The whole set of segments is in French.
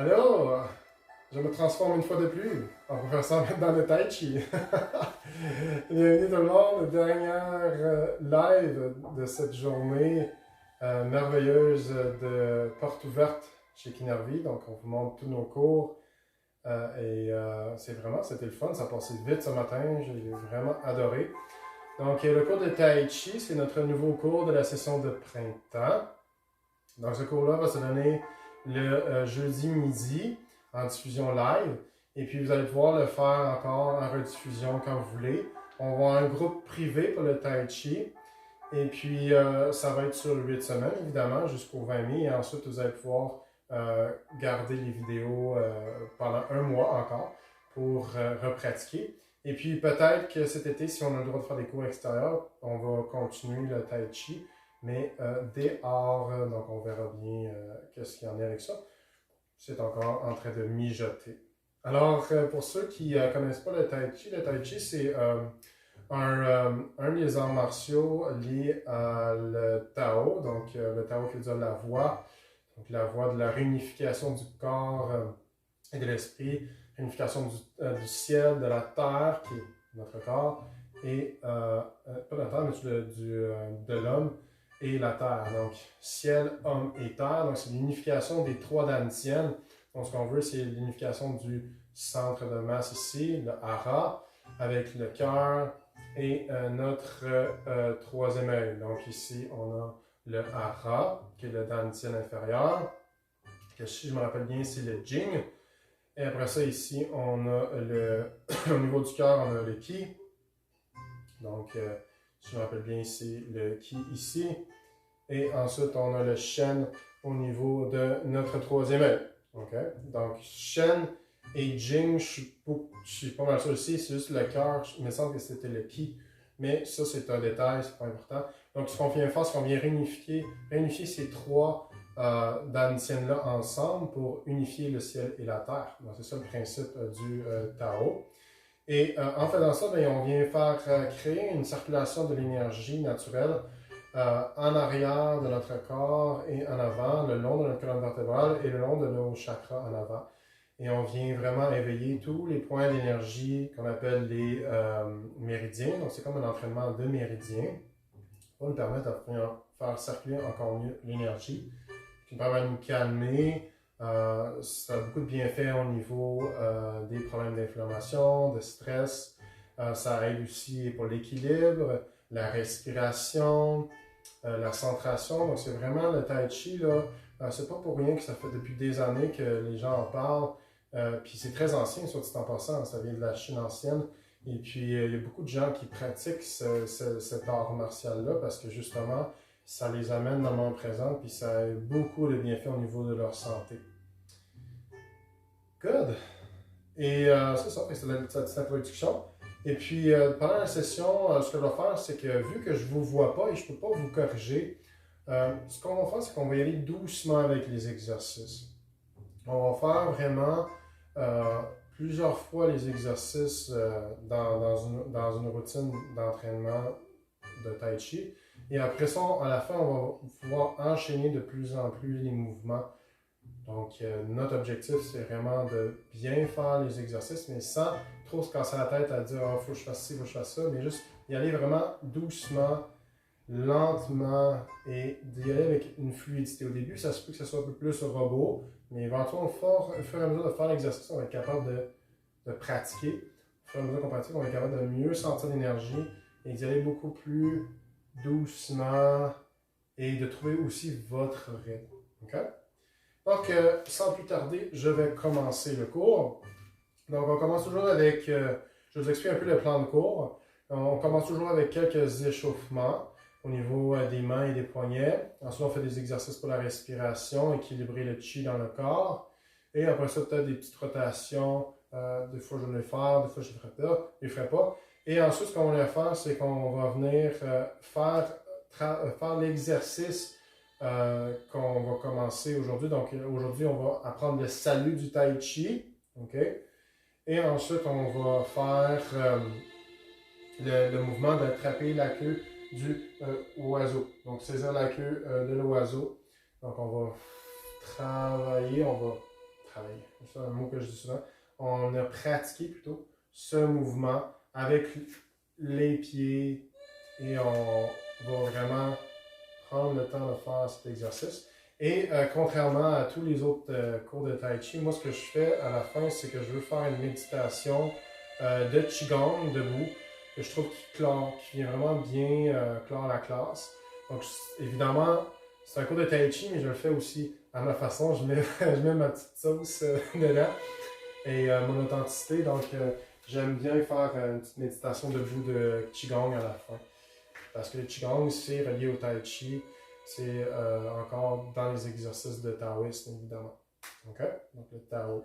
Alors, je me transforme une fois de plus en professeur dans le Tai Chi. Bienvenue tout le monde, dernière live de cette journée merveilleuse de porte ouverte chez Kinervi. Donc, on vous montre tous nos cours c'était le fun, ça a passé vite ce matin, j'ai vraiment adoré. Donc, le cours de Tai Chi, c'est notre nouveau cours de la session de printemps. Donc, ce cours-là va se donner le jeudi midi en diffusion live. Et puis, vous allez pouvoir le faire encore en rediffusion quand vous voulez. On va avoir un groupe privé pour le Tai Chi. Et puis, ça va être sur 8 semaines, évidemment, jusqu'au 20 mai. Et ensuite, vous allez pouvoir garder les vidéos pendant un mois encore pour repratiquer. Et puis, peut-être que cet été, si on a le droit de faire des cours extérieurs, on va continuer le Tai Chi. Mais dehors, donc on verra bien qu'est-ce qu'il y en a avec ça. C'est encore en train de mijoter. Alors, pour ceux qui ne connaissent pas le Tai Chi, c'est un des arts martiaux liés à le Tao. Donc, le Tao qui veut dire la voie. Donc, la voie de la réunification du corps et de l'esprit, réunification du ciel, de la terre, qui est notre corps, et pas de la terre, mais de l'homme et la terre. Donc, ciel, homme et terre. Donc, c'est l'unification des trois dantiennes. Donc, ce qu'on veut, c'est l'unification du centre de masse ici, le hara, avec le cœur et notre troisième œil. Donc, ici, on a le hara, qui est le dantienne inférieur, que si je me rappelle bien, c'est le jing. Et après ça, ici, on a au niveau du cœur, on a le ki. Donc, si je me rappelle bien, c'est le ki ici. Et ensuite, on a le shen au niveau de notre troisième œil. Okay? Donc, shen et jing, je suis pas mal sûr aussi, c'est juste le cœur. Il me semble que c'était le ki. Mais ça, c'est un détail, c'est pas important. Donc, ce qu'on vient faire, c'est qu'on vient réunifier ces trois dantiennes-là ensemble pour unifier le ciel et la terre. Donc, c'est ça le principe du Tao. Et en faisant ça, bien, on vient faire créer une circulation de l'énergie naturelle en arrière de notre corps et en avant, le long de notre colonne vertébrale et le long de nos chakras en avant. Et on vient vraiment éveiller tous les points d'énergie qu'on appelle les méridiens. Donc, c'est comme un entraînement de méridiens pour nous permettre de faire circuler encore mieux l'énergie, qui nous permet de nous calmer. Ça a beaucoup de bienfaits au niveau des problèmes d'inflammation, de stress. Ça aide aussi pour l'équilibre, la respiration, la centration. Donc, c'est vraiment le Tai Chi, là. C'est pas pour rien que ça fait depuis des années que les gens en parlent. Puis c'est très ancien, soit dit en passant, ça vient de la Chine ancienne. Et puis, il y a beaucoup de gens qui pratiquent cet art martial-là parce que justement, ça les amène dans le moment présent, puis ça a beaucoup de bienfaits au niveau de leur santé. Good! Et c'est ça, c'est la petite introduction. Et puis, pendant la session, ce que je vais faire, c'est que vu que je ne vous vois pas et je ne peux pas vous corriger, ce qu'on va faire, c'est qu'on va y aller doucement avec les exercices. On va faire vraiment plusieurs fois les exercices dans une routine d'entraînement de Tai Chi. Et après ça, à la fin, on va pouvoir enchaîner de plus en plus les mouvements. Donc, notre objectif, c'est vraiment de bien faire les exercices, mais sans trop se casser la tête à dire « il faut que je fasse ci, il faut que je fasse ça », mais juste y aller vraiment doucement, lentement et d'y aller avec une fluidité. Au début, ça se peut que ce soit un peu plus robot, mais éventuellement, au fur et à mesure de faire l'exercice, on va être capable de pratiquer. Au fur et à mesure qu'on pratique, on va être capable de mieux sentir l'énergie et d'y aller beaucoup plus doucement et de trouver aussi votre rythme. Okay? Donc, sans plus tarder, je vais commencer le cours. Donc, on commence toujours avec, je vous explique un peu le plan de cours. On commence toujours avec quelques échauffements au niveau des mains et des poignets. Ensuite, on fait des exercices pour la respiration, équilibrer le chi dans le corps. Et après ça, peut-être des petites rotations. Des fois, je vais le faire, des fois, je ne le ferai pas. Et ensuite, ce qu'on va faire, c'est qu'on va venir faire l'exercice qu'on va commencer aujourd'hui. Donc, aujourd'hui, on va apprendre le salut du Tai Chi. Okay? Et ensuite, on va faire le mouvement d'attraper la queue du oiseau. Donc, saisir la queue de l'oiseau. Donc, on va travaillé, c'est un mot que je dis souvent, on a pratiqué plutôt ce mouvement avec les pieds et on va vraiment prendre le temps de faire cet exercice. Et contrairement à tous les autres cours de Tai Chi, moi ce que je fais à la fin, c'est que je veux faire une méditation de Qigong debout, que je trouve qui vient vraiment bien clore la classe. Donc évidemment, c'est un cours de Tai Chi, mais je le fais aussi à ma façon. Je mets ma petite sauce dedans et mon authenticité. Donc j'aime bien faire une petite méditation debout de Qigong à la fin. Parce que le Qigong, c'est relié au Tai Chi. C'est encore dans les exercices de taoïsme, évidemment. OK? Donc, le Tao.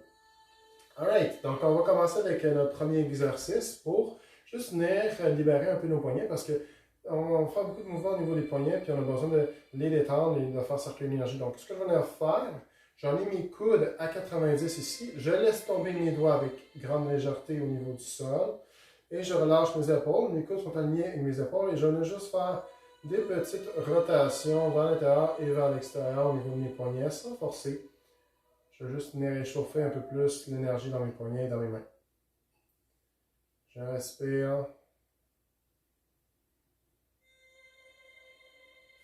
Alright, donc on va commencer avec notre premier exercice pour juste venir libérer un peu nos poignets parce que on va faire beaucoup de mouvements au niveau des poignets puis on a besoin de les détendre et de faire circuler l'énergie. Donc, ce que je vais venir faire, j'en ai mes coudes à 90 ici. Je laisse tomber mes doigts avec grande légèreté au niveau du sol et je relâche mes épaules. Mes coudes sont alignés avec mes épaules et je vais juste faire des petites rotations vers l'intérieur et vers l'extérieur au niveau de mes poignets sans forcer. Je vais juste venir échauffer un peu plus l'énergie dans mes poignets et dans mes mains. Je respire.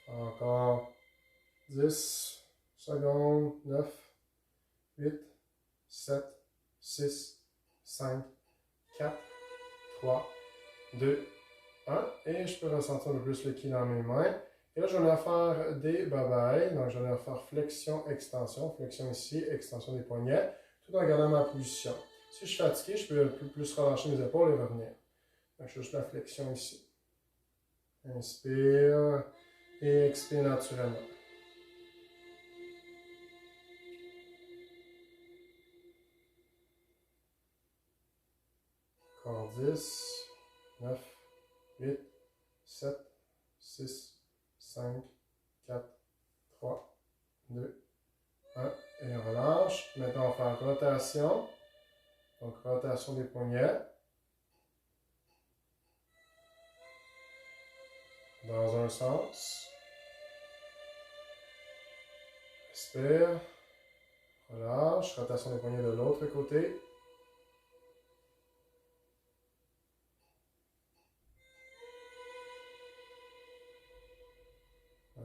Encore 10 secondes. 9, 8, 7, 6, 5, 4, 3, 2, 1. Et je peux ressentir un peu plus le ki dans mes mains. Et là, je vais faire des bye-bye. Donc, je vais faire flexion, extension. Flexion ici, extension des poignets, tout en gardant ma position. Si je suis fatigué, je peux un peu plus relâcher mes épaules et revenir. Donc, je fais juste la flexion ici. Inspire et expire naturellement. Encore 10, 9, 8, 7, 6, 5, 4, 3, 2, 1. Et on relâche. Maintenant, on va faire rotation. Donc, rotation des poignets. Dans un sens. Inspire. Relâche. Rotation des poignets de l'autre côté.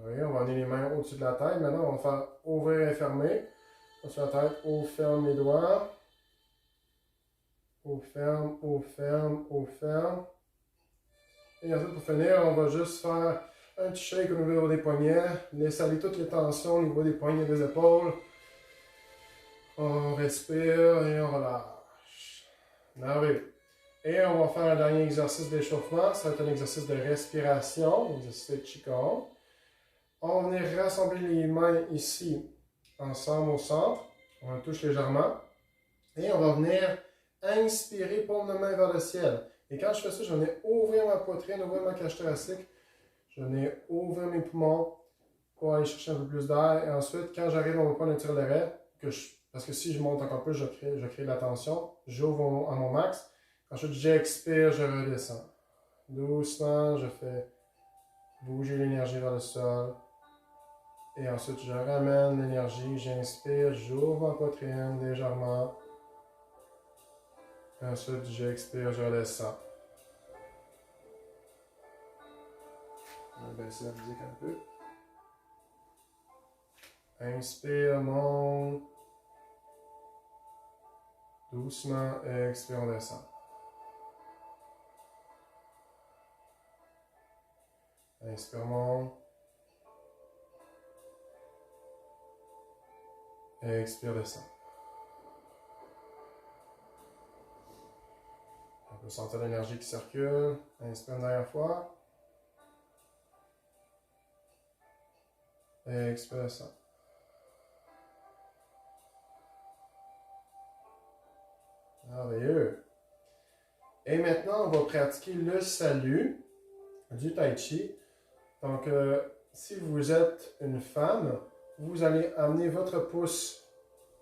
Oui, on va amener les mains au-dessus de la tête. Maintenant, on va faire ouvrir et fermer. Au-dessus de la tête, ouvre, ferme les doigts. Ouvre, ferme, ouvre, ferme, ouvre, ferme. Et ensuite, pour finir, on va juste faire un petit shake au niveau des poignets. Laisse aller toutes les tensions au niveau des poignets et des épaules. On respire et on relâche. Merveilleux. Et on va faire un dernier exercice d'échauffement. Ça va être un exercice de respiration, un exercice de Qigong. On va venir rassembler les mains ici, ensemble au centre. On les touche légèrement. Et on va venir inspirer, paume de main vers le ciel. Et quand je fais ça, je vais venir ouvrir ma poitrine, ouvrir ma cage thoracique. Je vais venir ouvrir mes poumons pour aller chercher un peu plus d'air. Et ensuite, quand j'arrive à mon point de tir d'arrêt, parce que si je monte encore plus, je crée de la tension, j'ouvre à mon max. Ensuite, j'expire, je redescends. Doucement, je fais bouger l'énergie vers le sol. Et ensuite, je ramène l'énergie, j'inspire, j'ouvre ma poitrine légèrement. Et ensuite, j'expire, je redescends. On va baisser la musique un peu. Inspire, monte. Doucement, expire, on descend. Inspire, monte. Expire, descend. On peut sentir l'énergie qui circule. Inspire une dernière fois. Expire, descend. Merveilleux. Et maintenant, on va pratiquer le salut du Tai Chi. Donc, si vous êtes une femme, vous allez amener votre pouce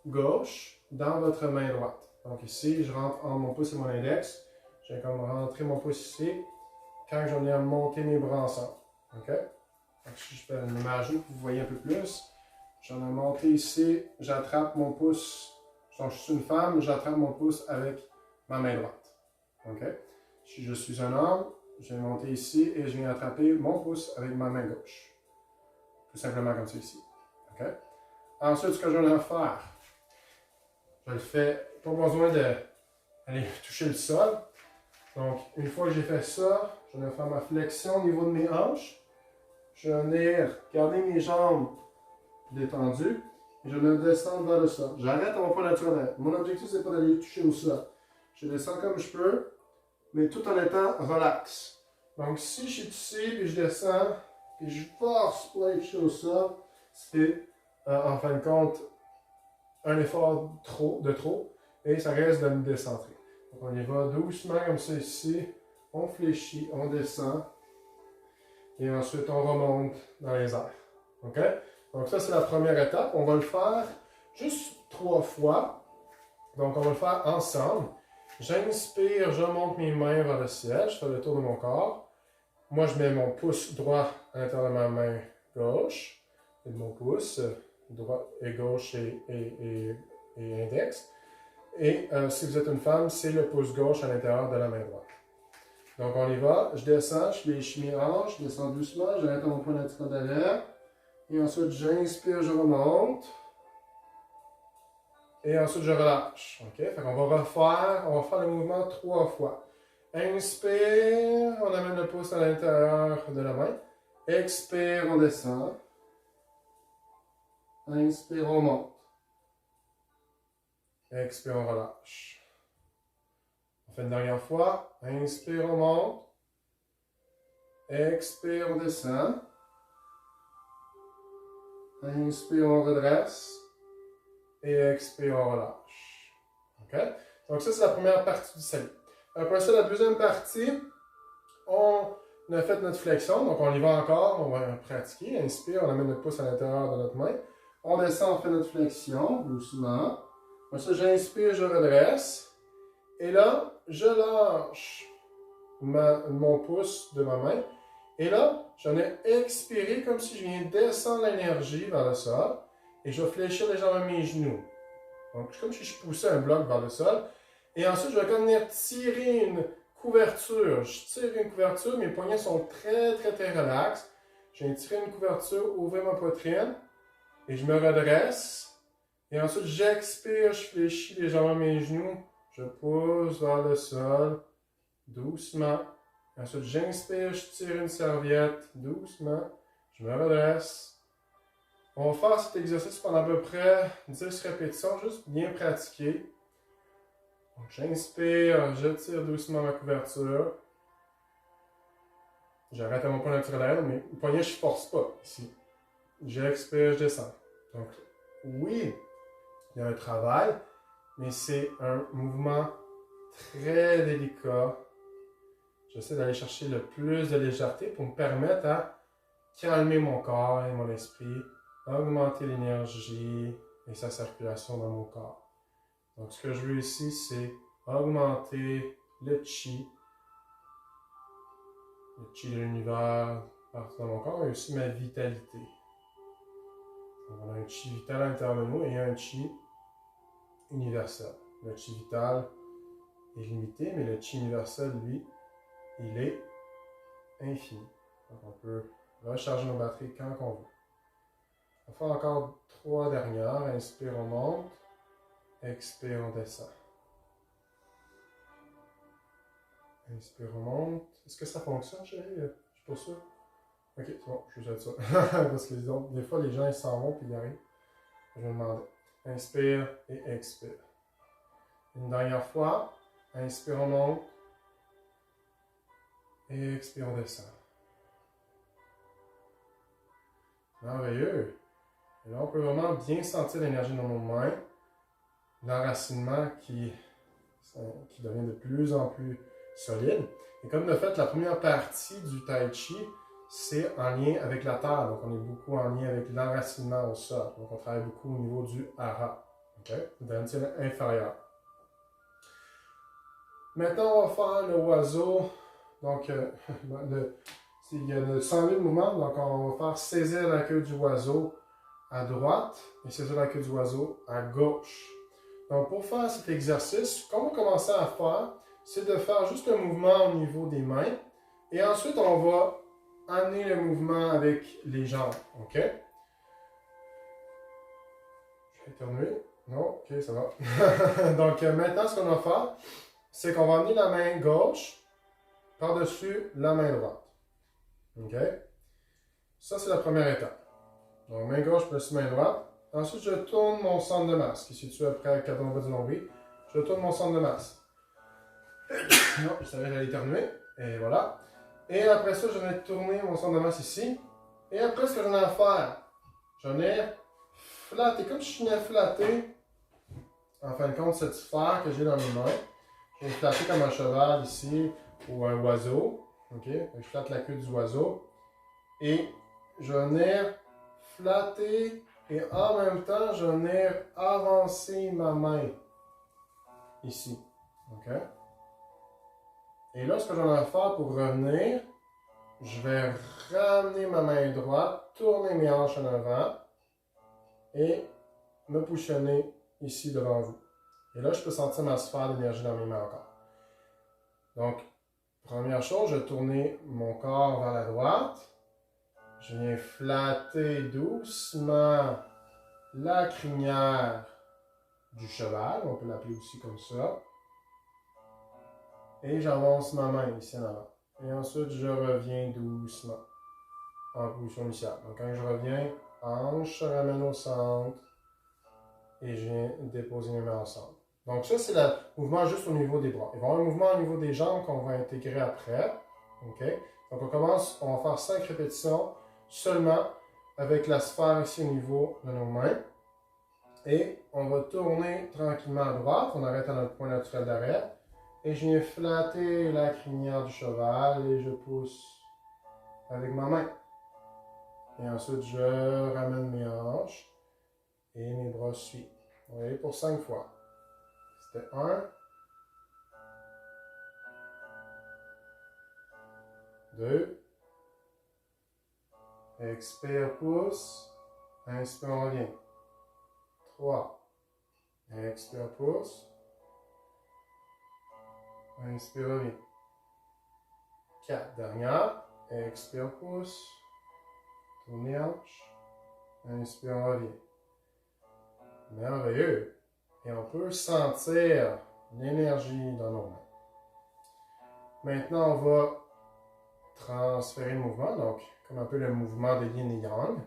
gauche dans votre main droite. Donc ici, je rentre entre mon pouce et mon index. Je vais comme rentrer mon pouce ici. Quand j'en ai à monter mes bras ensemble. OK? Donc si je fais une image que vous voyez un peu plus, j'en ai monté ici, j'attrape mon pouce, Donc, je suis une femme, j'attrape mon pouce avec ma main droite. OK? Si je suis un homme, je vais monter ici et je viens attraper mon pouce avec ma main gauche. Tout simplement comme ceci. OK? Ensuite, ce que je vais faire, je le fais, pas besoin d'aller toucher le sol. Donc, une fois que j'ai fait ça, je vais faire ma flexion au niveau de mes hanches. Je vais venir garder mes jambes détendues et je vais descendre vers le sol. J'arrête à mon point naturel. Mon objectif, c'est pas d'aller toucher au sol. Je descends comme je peux, mais tout en étant relax. Donc, si je suis ici, puis je descends, puis je force pour aller toucher au sol, c'est en fin de compte un effort de trop et ça reste de me décentrer. Donc, on y va doucement comme ça ici. On fléchit, on descend. Et ensuite, on remonte dans les airs. OK? Donc, ça, c'est la première étape. On va le faire juste 3 fois. Donc, on va le faire ensemble. J'inspire, je monte mes mains vers le ciel. Je fais le tour de mon corps. Moi, je mets mon pouce droit à l'intérieur de ma main gauche. Et de mon pouce droit et gauche et index. Et si vous êtes une femme, c'est le pouce gauche à l'intérieur de la main droite. Donc, on y va. Je descends, je fléchis mes hanches, je descends doucement, j'arrête à mon point naturel derrière. Et ensuite, j'inspire, je remonte. Et ensuite, je relâche. OK? Fait qu'on va faire le mouvement 3 fois. Inspire, on amène le pouce à l'intérieur de la main. Expire, on descend. Inspire, on monte. Expire, on relâche. On fait une dernière fois. Inspire, on monte. Expire, on descend. Inspire, on redresse. Et expire, on relâche. OK? Donc ça, c'est la première partie du salut. Après ça, la deuxième partie, on a fait notre flexion. Donc on y va encore, on va pratiquer. Inspire, on amène notre pouce à l'intérieur de notre main. On descend, on fait notre flexion, doucement. Après ça, j'inspire, je redresse. Et là, je lâche mon pouce de ma main. Et là, j'en ai expiré comme si je viens descendre l'énergie vers le sol. Et je vais fléchir légèrement mes genoux. Donc, c'est comme si je poussais un bloc vers le sol. Et ensuite, je vais comme venir tirer une couverture. Je tire une couverture, mes poignets sont très, très, très relax. Je viens tirer une couverture, ouvrir ma poitrine. Et je me redresse. Et ensuite, j'expire, je fléchis légèrement mes genoux. Je pousse vers le sol, doucement. Ensuite, j'inspire, je tire une serviette, doucement. Je me redresse. On va faire cet exercice pendant à peu près 10 répétitions, juste bien pratiquer. Donc, j'inspire, je tire doucement ma couverture. J'arrête à mon point naturel, mais le poignet, je ne force pas ici. J'expire, je descends. Donc, oui, il y a un travail, mais c'est un mouvement très délicat. J'essaie d'aller chercher le plus de légèreté pour me permettre à calmer mon corps et mon esprit, augmenter l'énergie et sa circulation dans mon corps. Donc, ce que je veux ici, c'est augmenter le chi de l'univers partout dans mon corps et aussi ma vitalité. Donc, on a un chi vital à l'intérieur de nous et un chi universel. Le chi vital est limité, mais le chi universel, lui, il est infini. Donc, on peut recharger nos batteries quand on veut. On va faire encore 3 dernières. Inspire, on monte. Expire, on descend. Inspire, on monte. Est-ce que ça fonctionne, chérie? Je suis pas sûr. Ok, c'est bon, je jette ça. Parce que des fois, les gens ils s'en vont puis ils arrivent. Je vais demander. Inspire et expire. Une dernière fois. Inspire, on monte. Et expire, on descend. Merveilleux. Et là, on peut vraiment bien sentir l'énergie dans nos mains. L'enracinement qui devient de plus en plus solide. Et comme de fait, la première partie du Tai Chi, c'est en lien avec la terre. Donc, on est beaucoup en lien avec l'enracinement au sol. Donc, on travaille beaucoup au niveau du hara, d'antenne inférieure. Maintenant, on va faire le oiseau. Donc, il y a le 108 mouvements. Donc, on va faire saisir la queue du oiseau à droite et saisir la queue du oiseau à gauche. Donc, pour faire cet exercice, ce qu'on va commencer à faire, c'est de faire juste le mouvement au niveau des mains. Et ensuite, on va amener le mouvement avec les jambes. OK? Je vais éternuer. Non? OK, ça va. Donc, maintenant, ce qu'on va faire, c'est qu'on va amener la main gauche par-dessus la main droite. OK? Ça, c'est la première étape. Donc, main gauche plus main droite. Ensuite, je tourne mon centre de masse, qui est situé après le cadran bas du nombril. Je tourne mon centre de masse. Non, je savais que j'allais éternuer. Et voilà. Et après ça, je vais tourner mon centre de masse ici. Et après, ce que j'en ai à faire, j'en ai flatté, comme si je venais flatter, en fin de compte, cette sphère que j'ai dans mes mains. Je vais flatter comme un cheval ici, ou un oiseau. OK? Je flatte la queue du oiseau. Et je venais flatter, et en même temps, je venais avancer ma main ici. OK? Et là, ce que j'en ai à faire pour revenir, je vais ramener ma main droite, tourner mes hanches en avant et me positionner ici devant vous. Et là, je peux sentir ma sphère d'énergie dans mes mains encore. Donc, première chose, je vais tourner mon corps vers la droite. Je viens flatter doucement la crinière du cheval, on peut l'appeler aussi comme ça. Et j'avance ma main ici en avant. Et ensuite, je reviens doucement en position initiale. Donc, quand je reviens, hanche se ramène au centre et je viens déposer mes mains ensemble. Donc, ça, c'est le mouvement juste au niveau des bras. Il va y avoir un mouvement au niveau des jambes qu'on va intégrer après. OK? Donc, on va faire 5 répétitions seulement avec la sphère ici au niveau de nos mains. Et on va tourner tranquillement à droite. On arrête à notre point naturel d'arrêt. Et je viens flatter la crinière du cheval et je pousse avec ma main. Et ensuite, je ramène mes hanches et mes bras suivent. Vous voyez, pour 5 fois. C'était 1, 2, expire, pousse, inspire, on revient. 3, expire, pousse, inspire, revient. 4, dernière, expire, pousse, tourne les hanches, inspire, on revient. Merveilleux! Et on peut sentir l'énergie dans nos mains. Maintenant, on va transférer le mouvement, donc comme un peu le mouvement de yin et yang.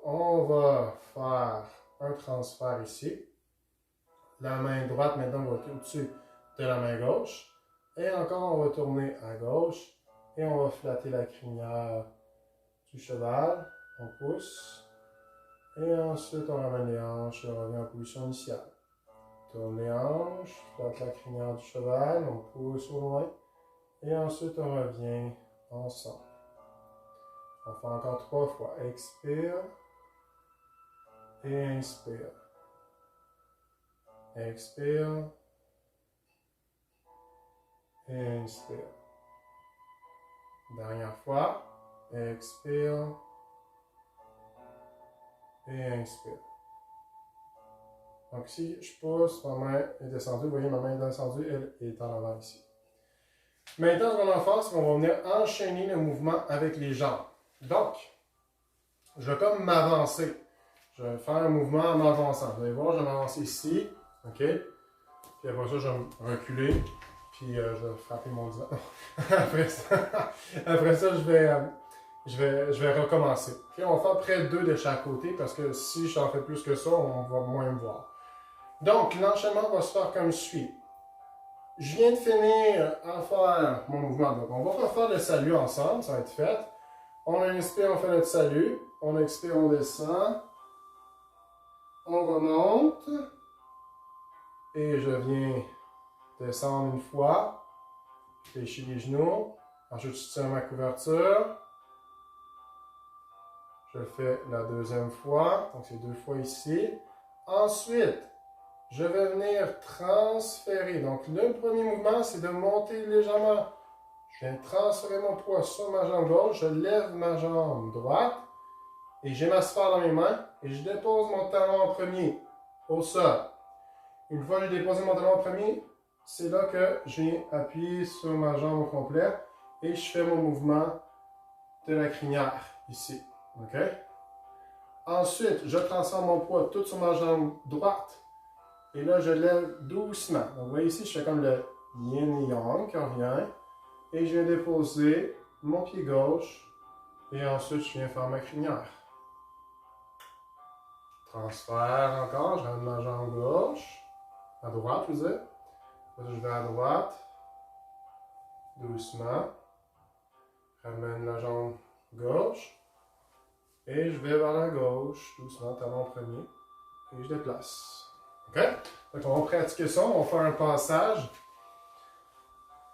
On va faire un transfert ici. La main droite maintenant va être au-dessus de la main gauche. Et encore, on va tourner à gauche et on va flatter la crinière du cheval. On pousse. Et ensuite, on ramène les hanches et on revient en position initiale. Tourne les hanches, flatte la crinière du cheval, on pousse au loin. Et ensuite, on revient ensemble. On fait encore 3 fois. Expire. Et inspire. Expire. Et inspire. Dernière fois. Expire. Et inspire. Donc, si je pousse, ma main est descendue. Vous voyez, ma main est descendue, elle est en avant ici. Maintenant, ce qu'on va faire, c'est qu'on va venir enchaîner le mouvement avec les jambes. Donc, je vais comme m'avancer. Je vais faire un mouvement en m'avançant. Vous allez voir, je vais m'avancer ici. OK? Puis après ça, je vais me reculer. Puis je vais frapper mon divan. après ça, je vais recommencer. Okay? On va faire près 2 de chaque côté parce que si j'en fais plus que ça, on va moins me voir. Donc, l'enchaînement va se faire comme suit. Je viens de finir à faire mon mouvement. Donc, on va refaire le salut ensemble, ça va être fait. On inspire, on fait notre salut. On expire, on descend. On remonte. Et je viens descendre une fois. Je fléchis les genoux. Ensuite, je tiens ma couverture. Je le fais la deuxième fois. Donc, c'est 2 fois ici. Ensuite, je vais venir transférer. Donc, le premier mouvement, c'est de monter légèrement. Je viens transférer mon poids sur ma jambe gauche. Je lève ma jambe droite. Et j'ai ma sphère dans mes mains. Et je dépose mon talon en premier au sol. Une fois que j'ai déposé mon talon en premier, c'est là que je viens appuyer sur ma jambe au complet et je fais mon mouvement de la crinière, ici. OK? Ensuite, je transfère mon poids tout sur ma jambe droite. Et là, je lève doucement. Donc, vous voyez ici, je fais comme le yin et yang qui revient. Et je viens déposer mon pied gauche. Et ensuite, je viens faire ma crinière. Transfert encore, je ramène ma jambe gauche. À droite, vous êtes. Je vais à droite. Doucement. Ramène la jambe gauche. Et je vais vers la gauche, doucement, talon premier. Et je déplace. OK? Donc, on va pratiquer ça. On va faire un passage.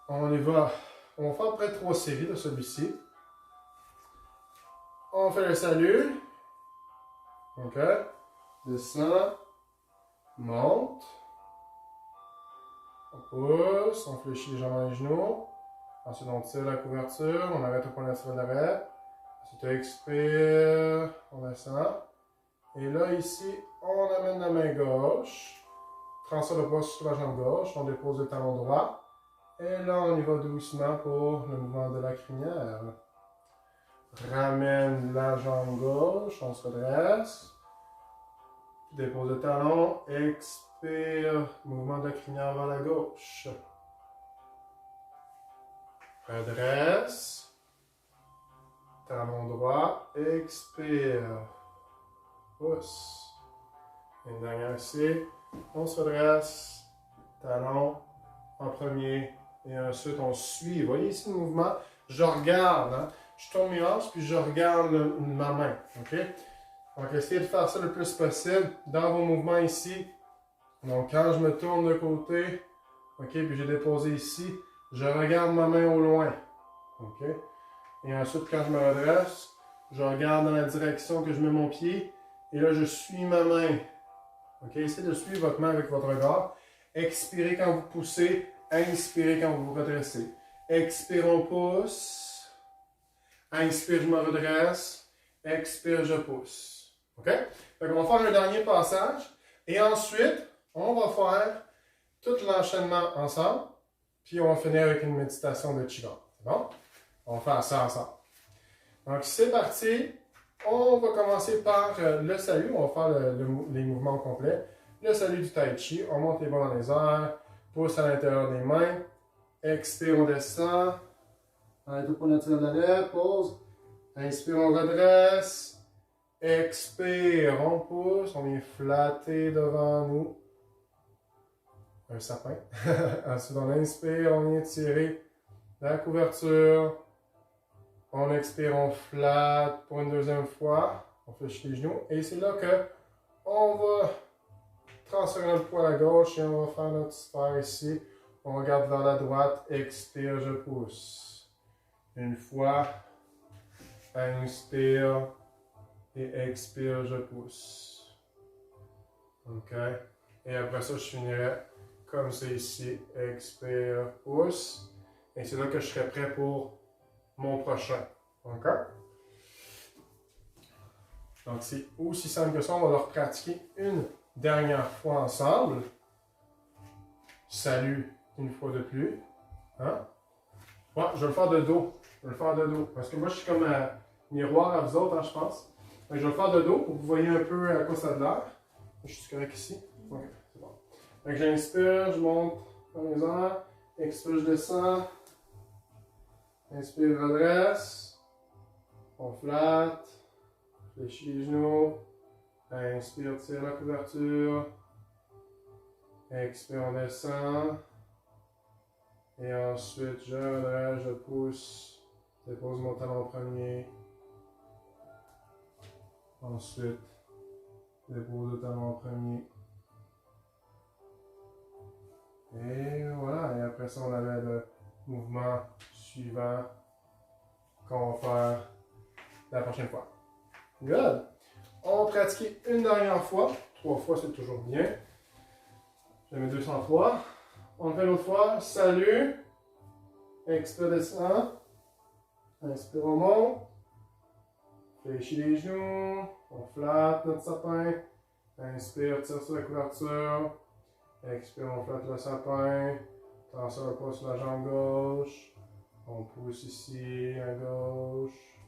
On y va. On va faire à peu près 3 séries de celui-ci. On fait le salut. OK? Descend. Monte. On pousse. On fléchit les jambes dans les genoux. Ensuite, on tire la couverture. On arrête au point naturel d'arrêt. Ensuite, on expire. On descend. Et là, ici, on amène la main gauche. Transfert le poids sur la jambe gauche. On dépose le talon droit. Et là, on y va doucement pour le mouvement de la crinière. Ramène la jambe gauche. On se redresse. Dépose le talon. Expire. Mouvement de la crinière vers la gauche. Redresse. Talon droit. Expire. Pousse. Une dernière ici. On se redresse. Talon en premier. Et ensuite, on suit. Vous voyez ici le mouvement? Je regarde. Hein? Je tourne mes hanches, puis je regarde ma main. OK? Donc, essayez de faire ça le plus possible dans vos mouvements ici. Donc, quand je me tourne de côté, OK, puis j'ai déposé ici, je regarde ma main au loin. OK? Et ensuite, quand je me redresse, je regarde dans la direction que je mets mon pied. Et là, je suis ma main. OK? Essayez de suivre votre main avec votre regard. Expirez quand vous poussez. Inspirez quand vous vous redressez. Expire, on pousse. Inspire, je me redresse. Expire, je pousse. OK? Donc, on va faire un dernier passage. Et ensuite, on va faire tout l'enchaînement ensemble. Puis, on va finir avec une méditation de Qigong. C'est bon? On va faire ça ensemble. Donc, c'est parti. On va commencer par le salut. On va faire les mouvements complets. Le salut du Tai Chi. On monte les bras dans les airs. Pousse à l'intérieur des mains. Expire, on descend. Arrête au point naturel d'arrêt. Pause. Inspire, on redresse. Expire, on pousse. On vient flatter devant nous. Un sapin. Ensuite, on inspire, on vient tirer la couverture. On expire, on flatte pour une deuxième fois. On fléchit les genoux. Et c'est là que on va transférer notre poids à gauche et on va faire notre sphère ici. On regarde vers la droite. Expire, je pousse. Une fois. Inspire. Et expire, je pousse. OK. Et après ça, je finirai comme c'est ici. Expire, pousse. Et c'est là que je serai prêt pour mon prochain. OK? Donc, c'est aussi simple que ça. On va le pratiquer une dernière fois ensemble. Salut une fois de plus. Hein? Ouais, je vais le faire de dos. Je vais le faire de dos. Parce que moi, je suis comme un miroir à vous autres, hein, je pense. Donc, je vais le faire de dos pour que vous voyez un peu à quoi ça a de l'air. Je suis correct ici. OK, c'est bon. Donc, j'inspire, je monte dans les airs. Expire, je descends. Inspire, redresse. On flatte. Fléchis les genoux. Inspire, tire la couverture. Expire, on descend. Et ensuite, je redresse, je pousse. Dépose mon talon premier. Ensuite, dépose le talon premier. Et voilà. Et après ça, on avait le mouvement suivant qu'on va faire la prochaine fois. Good! On va pratiquer une dernière fois. 3 fois, c'est toujours bien. Je mets 200 fois. On le fait l'autre fois. Salut. Expire, descend. Inspire, on monte. Fléchis les genoux. On flatte notre sapin. Inspire, tire sur la couverture. Expire, on flotte le sapin. Tension le poids sur la jambe gauche. On pousse ici à gauche.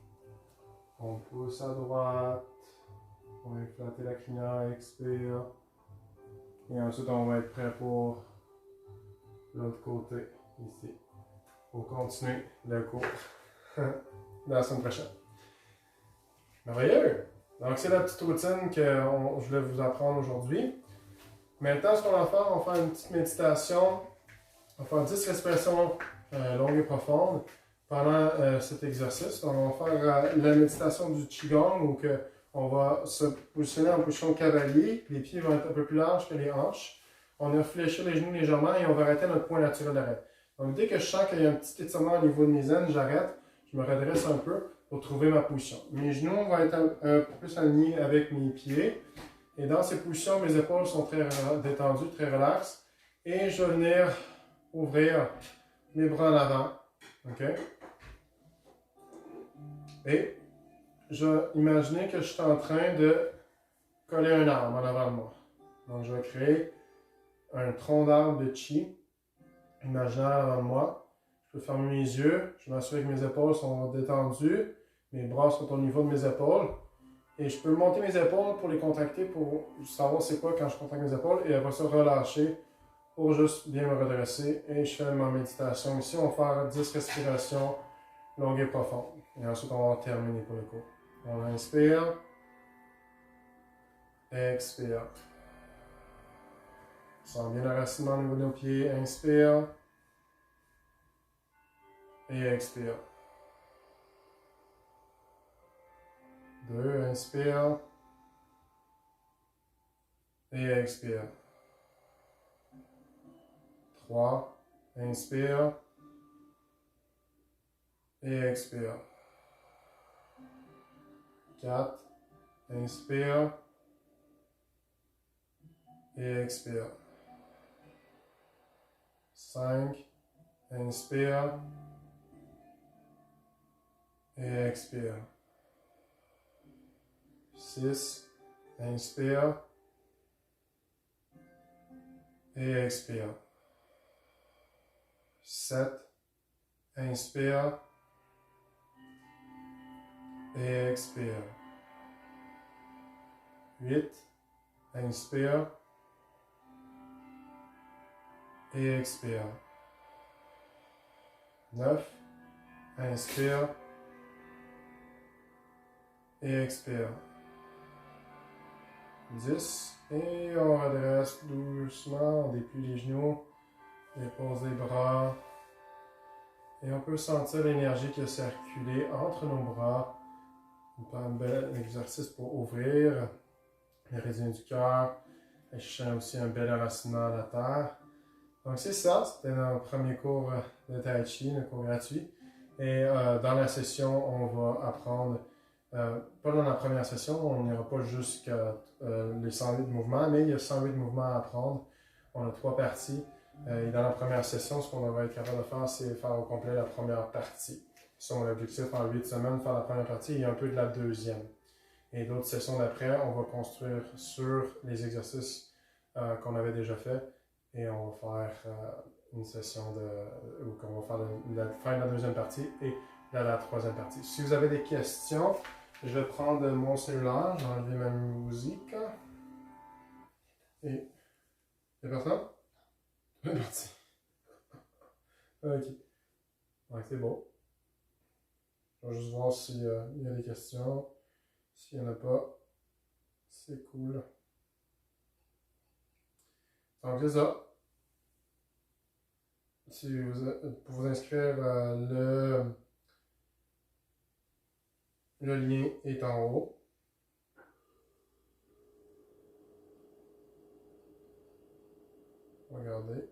On pousse à droite. On va flatter la crinière, expire. Et ensuite, on va être prêt pour l'autre côté, ici. Pour continuer le cours la semaine prochaine. Merveilleux! Donc, c'est la petite routine que je voulais vous apprendre aujourd'hui. Maintenant, ce qu'on va faire, on va faire une petite méditation. On va faire 10 respirations longues et profondes pendant cet exercice. Donc, on va faire la méditation du Qigong où on va se positionner en position cavalier. Les pieds vont être un peu plus larges que les hanches. On va fléchir les genoux légèrement et on va arrêter notre point naturel d'arrêt. Donc, dès que je sens qu'il y a un petit étirement au niveau de mes aines, j'arrête. Je me redresse un peu pour trouver ma position. Mes genoux vont être un peu plus alignés avec mes pieds. Et dans ces positions, mes épaules sont très détendues, très relaxes. Et je vais venir ouvrir mes bras en avant. OK? Et je vais imaginer que je suis en train de coller un arbre en avant de moi. Donc, je vais créer un tronc d'arbre de chi imaginaire avant de moi. Je peux fermer mes yeux. Je m'assure que mes épaules sont détendues. Mes bras sont au niveau de mes épaules. Et je peux monter mes épaules pour les contracter, pour savoir c'est quoi quand je contracte mes épaules. Et après ça, relâcher pour juste bien me redresser. Et je fais ma méditation ici. On va faire 10 respirations longues et profondes. Et ensuite, on va terminer pour le cours. On inspire. Expire. Sens bien l'enracinement au niveau de nos pieds. Inspire. Et expire. 2, inspire. Et expire. 3, inspire. Et expire. 4, inspire. Et expire. 5, inspire. Et expire. 6, inspire. Et expire. 7, inspire. Et expire. 8, inspire. Et expire. 9, inspire. Et expire. 10. Et on redresse doucement. On déplie les genoux. Dépose les bras. Et on peut sentir l'énergie qui a circulé entre nos bras. Un bel exercice pour ouvrir les résines du cœur. Et je sens aussi un bel enracinement à la terre. Donc c'est ça, c'était notre premier cours de Tai Chi, un cours gratuit. Et dans la session, on va apprendre, pas dans la première session, on n'ira pas jusqu'à les 108 mouvements, mais il y a 108 mouvements à apprendre. On a 3 parties. Et dans la première session, ce qu'on va être capable de faire, c'est faire au complet la première partie. C'est mon objectif en 8 semaines, faire la première partie et un peu de la deuxième. Et d'autres sessions d'après, on va construire sur les exercices qu'on avait déjà fait. Et on va faire une session où on va faire la fin de la deuxième partie et la troisième partie. Si vous avez des questions, je vais prendre mon cellulaire, je vais enlever ma musique. Et. Il n'y a personne? C'est parti. Ok. Donc c'est bon. Je vais juste voir s'il y a des questions. S'il n'y en a pas, c'est cool. Donc c'est ça. Pour vous inscrire, le lien est en haut. Regardez.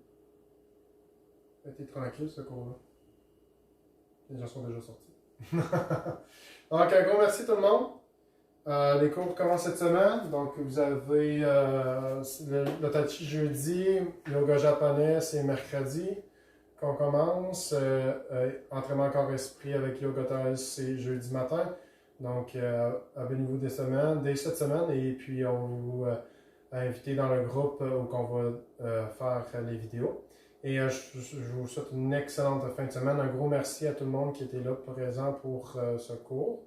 C'était tranquille ce cours-là. Les gens sont déjà sortis. Donc un gros merci tout le monde. Les cours commencent cette semaine. Donc vous avez le Tai Chi jeudi, le yoga japonais c'est mercredi qu'on commence. Entraînement corps-esprit avec Yoga Thérèse c'est jeudi matin. Donc abonnez-vous dès cette semaine et puis on vous inviter dans le groupe où on va faire les vidéos. Et je vous souhaite une excellente fin de semaine. Un gros merci à tout le monde qui était là présent pour ce cours.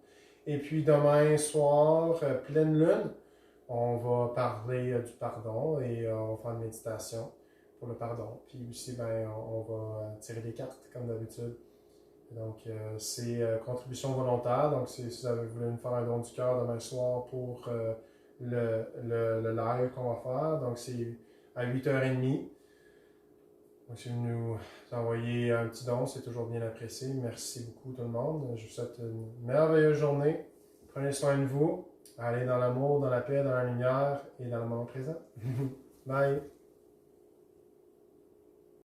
Et puis demain soir, pleine lune, on va parler du pardon et on va faire une méditation pour le pardon. Puis aussi, ben, on va tirer des cartes comme d'habitude. Donc, c'est contribution volontaire. Donc, si vous avez voulu me faire un don du cœur demain soir pour le live qu'on va faire, donc c'est à 8h30. Donc, si vous nous envoyez un petit don, c'est toujours bien apprécié. Merci beaucoup tout le monde. Je vous souhaite une merveilleuse journée. Prenez soin de vous. Allez dans l'amour, dans la paix, dans la lumière et dans le moment présent. Bye!